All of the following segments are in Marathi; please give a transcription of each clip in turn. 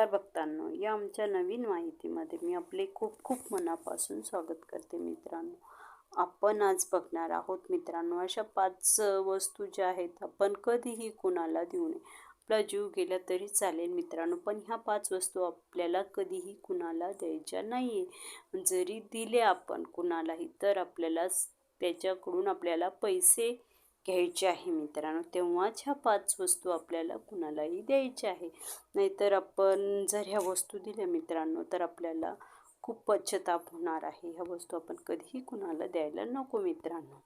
नमस्कार भक्तांनो, या आमच्या नवीन माहितीमध्ये मी आपले खूप खूप मनापासून स्वागत करते मित्रांनो. आपण आज बघणार आहोत मित्रांनो, अशा 5 वस्तू ज्या आहेत आपण कधीही कुणाला देऊ नये. आपला जीव गेला तरी चालेल मित्रांनो, पण ह्या 5 वस्तू आपल्याला कधीही कुणाला द्यायच्या नाही आहे. जरी दिले आपण कुणालाही तर त्याच्याकडून आपल्याला पैसे घ्यायचे आहे मित्रांनो, तेव्हाच ह्या 5 वस्तू आपल्याला कुणालाही द्यायच्या आहे. नाहीतर आपण जर ह्या वस्तू दिल्या मित्रांनो तर आपल्याला खूप पश्चाताप होणार आहे. ह्या वस्तू आपण कधीही कुणाला द्यायला नको मित्रांनो.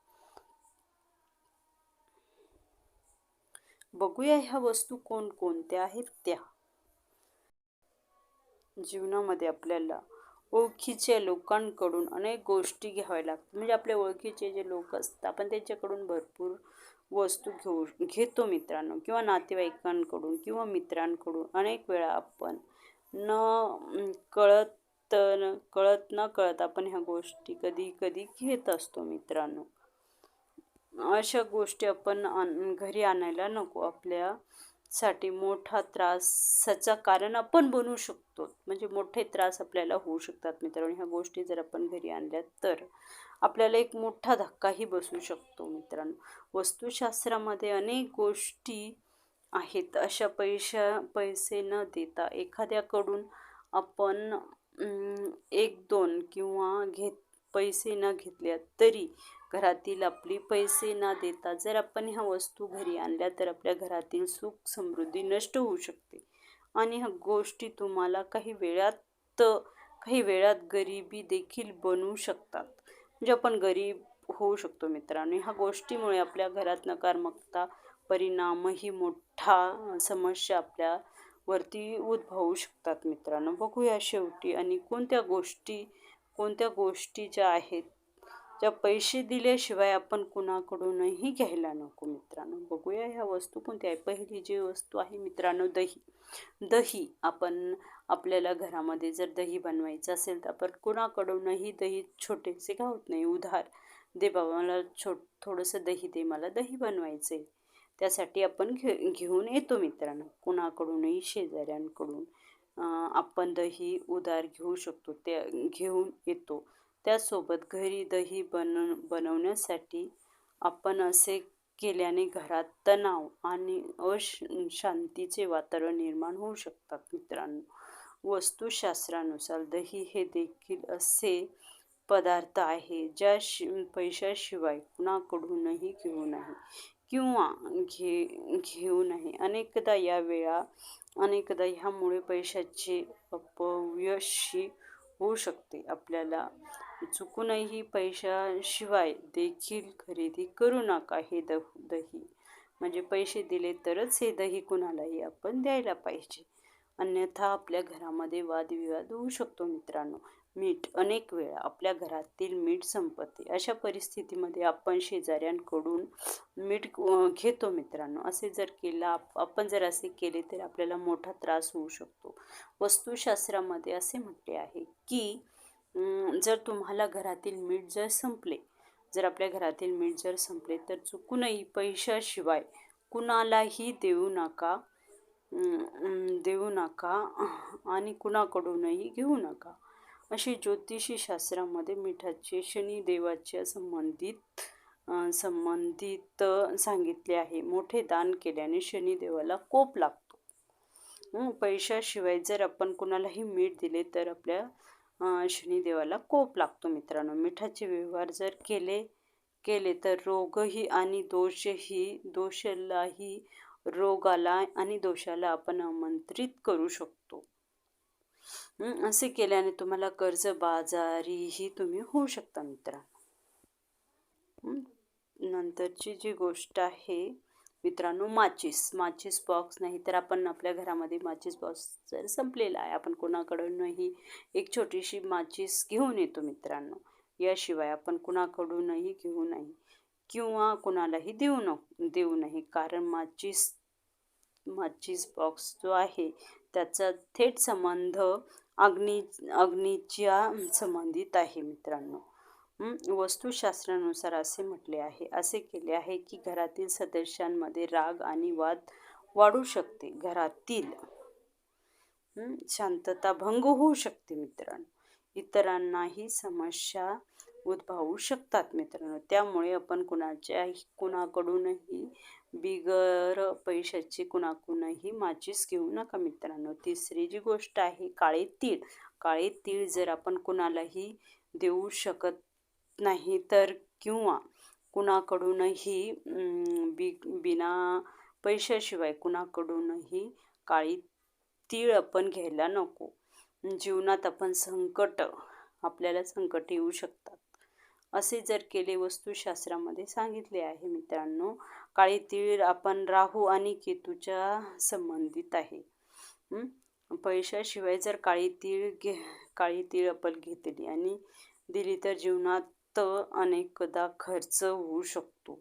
बघूया ह्या वस्तू कोणकोणत्या आहेत त्या. जीवनामध्ये आपल्याला ओळखीच्या लोकांकडून अनेक गोष्टी घ्याव्या लागतात. म्हणजे आपल्या ओळखीचे जे लोक असतात आपण त्यांच्याकडून भरपूर वस्तू घेतो मित्रांनो, किंवा नातेवाईकांकडून किंवा मित्रांकडून. अनेक वेळा आपण कळत न कळत आपण ह्या गोष्टी कधी कधी घेत असतो मित्रांनो. अशा गोष्टी आपण घरी आणायला नको. आपल्यासाठी मोठा त्रासाचा कारण आपण बनू शकतो. म्हणजे मोठे त्रास आपल्याला होऊ शकतात मित्रांनो. ह्या गोष्टी जर आपण घरी आणल्या तर आपल्याला एक मोठा धक्काही बसू शकतो मित्रांनो. वस्तुशास्त्रामध्ये अनेक गोष्टी आहेत. अशा पैसे न देता एखाद्याकडून आपण 1-2 किंवा पैसे न घेतल्या तरी घरातील आपली पैसे न देता जर आपण ह्या वस्तू घरी आणल्या तर आपल्या घरातील सुख समृद्धी नष्ट होऊ शकते. आणि ह्या गोष्टी तुम्हाला काही वेळात गरिबी देखील बनवू शकतात. म्हणजे आपण गरीब होऊ शकतो मित्रांनो. ह्या गोष्टीमुळे आपल्या घरात नकारात्मकता परिणामही मोठा समस्या आपल्यावरती उद्भवू शकतात मित्रांनो. बघूया शेवटी आणि कोणत्या गोष्टी ज्या आहेत ज्या पैसे दिल्याशिवाय आपण कुणाकडूनही घ्यायला नको मित्रांनो. बघूया ह्या वस्तू कोणत्या आहे. पहिली जी वस्तू आहे मित्रांनो, दही. आपल्याला घरामध्ये जर दही बनवायचं असेल तर आपण कुणाकडूनही दही छोटेसे घावत नाही. उधार दे बाबा, मला थोडंसं दही दे, मला दही बनवायचं आहे. त्यासाठी आपण घेऊन येतो मित्रांनो. कुणाकडूनही शेजाऱ्यांकडून आपण दही उधार घेऊ शकतो, ते घेऊन येतो. त्यासोबत घरी दही बनवण्यासाठी आपण असे केल्याने घरात तणाव आणि अशांतीचे वातावरण निर्माण होऊ शकतात मित्रांनो. वस्तुशास्त्रानुसार दही हे देखील असे पदार्थ आहे ज्या पैशाशिवाय कुणाकडूनही घेऊ नये किंवा घेऊ नये. अनेकदा ह्यामुळे पैशाचे अपव्ययही होऊ शकते. आपल्याला चुकूनही पैशाशिवाय देखील खरेदी करू नका. हे दही म्हणजे पैसे दिले तरच हे दही कुणालाही आपण द्यायला पाहिजे, अन्यथा आपल्या घरामध्ये वादविवाद होऊ शकतो मित्रांनो. मीठ. अनेक वेळा आपल्या घरातील मीठ संपते. अशा परिस्थितीमध्ये आपण शेजाऱ्यांकडून मीठ घेतो मित्रांनो. आपण जर असे केले तर आपल्याला मोठा त्रास होऊ शकतो. वस्तुशास्त्रामध्ये असे म्हटले आहे की जर तुम्हाला घरातील मीठ जर आपल्या घरातील मीठ जर संपले तर चुकूनही पैशाशिवाय कुणालाही देऊ नका आणि कुणाकडूनही घेऊ नका. अशी ज्योतिषी शास्त्रामध्ये मिठाचे शनिदेवाच्या संबंधित सांगितले आहे. मोठे दान केल्याने शनिदेवाला कोप लागतो. पैशाशिवाय जर आपण कुणालाही मीठ दिले तर आपल्या शनिदेवाला कोप लागतो मित्रांनो. मिठाचे व्यवहार जर केले तर रोगाला आणि दोषाला आपण आमंत्रित करू शकतो. असे केल्याने तुम्हाला कर्जबाजारीही तुम्ही होऊ शकता मित्रांनो. नंतरची जी गोष्ट आहे मित्रांनो, माचीस बॉक्स. नाही तर आपण आपल्या घरामध्ये माचीस बॉक्स जर संपलेला आहे, आपण कोणाकडूनही एक छोटीशी माचीस घेऊन येतो मित्रांनो. याशिवाय आपण कुणाकडूनही घेऊ नये किंवा कुणालाही देऊ नये. कारण माचीस बॉक्स जो आहे त्याचा थेट संबंध अग्नीच्या संबंधित आहे मित्रांनो. वस्तुशास्त्रानुसार असे केले आहे की घरातील सदस्यांमध्ये राग आणि वाद वाढू शकते. शांतता भंग होऊ शकते मित्रांनो. इतरांनाही समस्या उद्भवू शकतात मित्रांनो. त्यामुळे आपण कुणाकडूनही बिगर पैशाची कुणाकडूनही माचीस घेऊ नका मित्रांनो. तिसरी जी गोष्ट आहे काळे तीळ. काळे तीळ जर आपण कुणालाही देऊ शकत नाही तर किंवा कुणाकडूनही बिना पैशाशिवाय कुणाकडूनही काळी तीळ आपण घ्यायला नको. जीवनात आपल्याला संकट येऊ शकतात. असे जर केले वास्तुशास्त्रामध्ये सांगितले आहे मित्रांनो. काळी तीळ आपण राहू आणि केतूच्या संबंधित आहे. पैशाशिवाय जर काळी तीळ आपण घेतली आणि दिली तर जीवनात अनेकदा खर्च होऊ शकतो.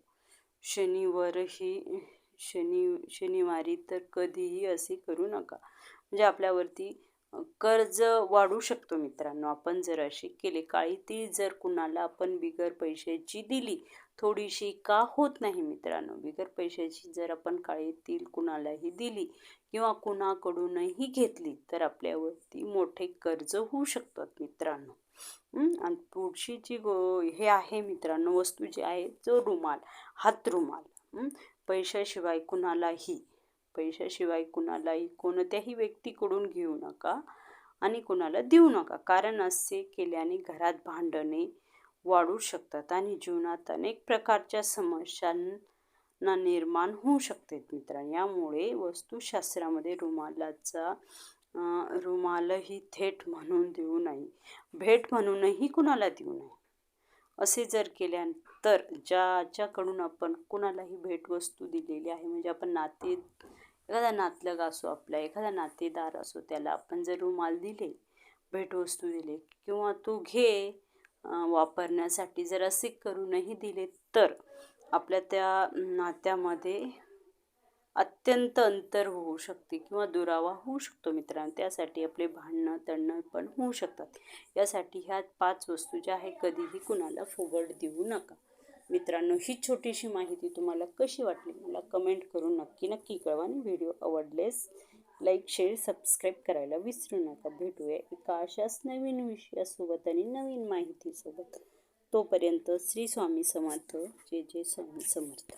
शनिवारी तर कधीही असे करू नका. म्हणजे आपल्यावरती कर्ज वाढू शकतो मित्रांनो. आपण जर असे केले, काळी तीळ जर कुणाला आपण बिगर पैशाची दिली, थोडीशी का होत नाही मित्रांनो, बिगर पैशाची जर आपण काळी तीळ कुणालाही दिली किंवा कुणाकडूनही घेतली तर आपल्यावरती मोठे कर्ज होऊ शकतात मित्रांनो. आणि पुढची जी हे आहे मित्रांनो, वस्तू जी आहे जो रुमाल, हात रुमाल. पैशाशिवाय कुणालाही कोणत्याही व्यक्तीकडून घेऊ नका आणि कुणाला देऊ नका. कारण असे केल्याने घरात भांडणे वाढू शकतात आणि जीवनात अनेक प्रकारच्या समस्यांना निर्माण होऊ शकते मित्रांनो. यामुळे वास्तुशास्त्रामध्ये रुमालही थेट म्हणून देऊ नये, भेट म्हणूनही कुणाला देऊ नये. असे जर केल्यानंतर ज्याच्याकडून आपण कुणालाही भेटवस्तू दिलेली आहे, म्हणजे आपण एखादा नातलग असो, आपला एखादा नातेदार असो, त्याला आपण जर रुमाल दिले, भेटवस्तू दिले किंवा तू घे वापरण्यासाठी, जर असे करूनही दिले तर आपल्या त्या नात्यामध्ये अत्यंत अंतर होऊ शकते किंवा दुरावा होऊ शकतो मित्रांनो. त्यासाठी आपले भांडणं तणणं पण होऊ शकतात. यासाठी ह्या 5 वस्तू ज्या आहे कधीही कुणाला फुकट देऊ नका मित्रांनो. ही छोटीशी माहिती तुम्हाला कशी वाटली मला कमेंट करून नक्की कळवा. आणि व्हिडिओ आवडलेस लाईक शेअर सबस्क्राईब करायला विसरू नका. भेटूया एका अशाच नवीन विषयासोबत आणि नवीन माहितीसोबत. तोपर्यंत श्री स्वामी समर्थ. जय जय स्वामी समर्थ.